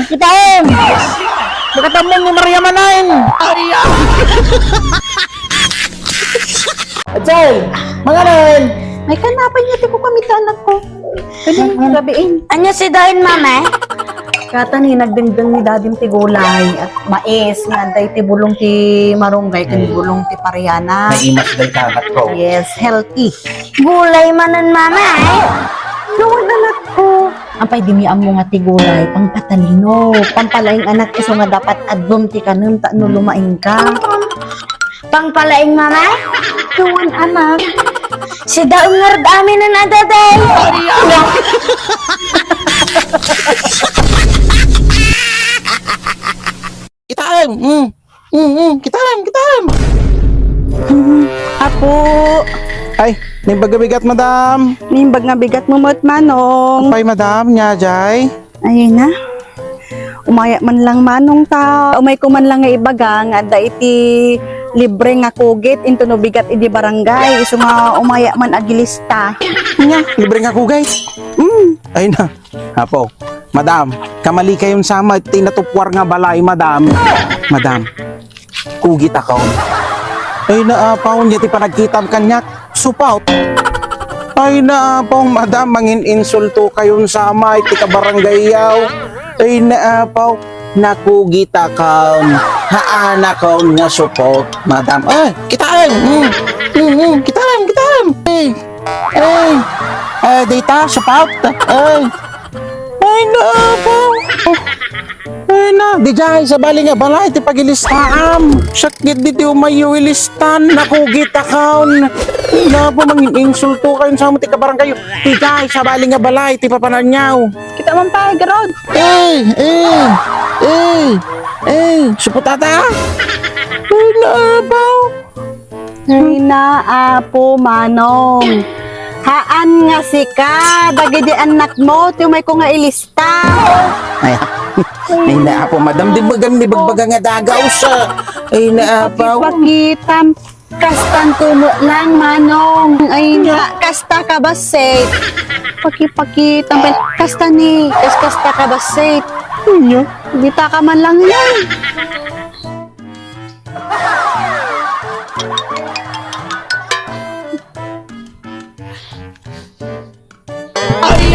Kitain! Nakatamon ni Maria Manain! Ajay! Mga rin! May kanapan niya, ti ko kami ta anak ko. Pwede gabiin. Anya si dahin, mama? Kata ni nagdengdeng ni dadim ti gulay at mais nga day ti bulong ti marunggay kan bulong ti pariana. May imas day kagat ko. Yes, healthy. Gulay manan, mama, Nawan anak ko. Ang pay dimiam mo nga ti gulay pang patalino. Pampalaing anak iso nga dapat adbom ti kanum ta no lumaing ka. Pangpalaing, mama? Nawan anak. Si daong ngarad amin na nadaday. Kitain! Kitain! Apo, Ay, nibagabigat madam. nimbag nga bigat mo mo't manong. Pay madam, nya jay. Ayun na. Umaya man lang manong ta. Umay ko man lang nga ibaga nga da iti libre nga kugit into no bigat idi barangay. Iso nga umaya man agilista. Nya, libre nga kugay. Ay na. Apo, madam, kamali kayong sama tinatupwar nga balay, madam. Madam, kugit akaw. Ay naapaw niya ti panagkitam kanyak. Supaw. Ay naapaw, madam, mangin insulto kayong sama iti kabaranggayaw. Ay naapaw, nakugit akaw. Haan akaw nga support, madam. Ay, kitaan! Kitaan! Ay, data, support. Ay naapaw. Ay na, di jay sa bali nga balay ti pagilistaam. Sakit di umayo ilistan, nakugit akaon. Na po mangin insulto kayo sa mo ti kabarang kayo. Di jay sa bali nga balay ti papananyaw. Kita man pa, garod. Suputata. Ay naapaw. Ay na, apo, manong. Haan nga sika, dagidi anak mo, tumay ko nga ilista. Ay naapaw, madam, di bagbaga nga dagaw sa. Ay naapaw. Pakitam, kastan tumo lang, manong. Ay na, kasta ka ba, safe? Pakitam, kasta ni, kasta ka ba, safe? Ano? Dita ka man lang yan. Ay,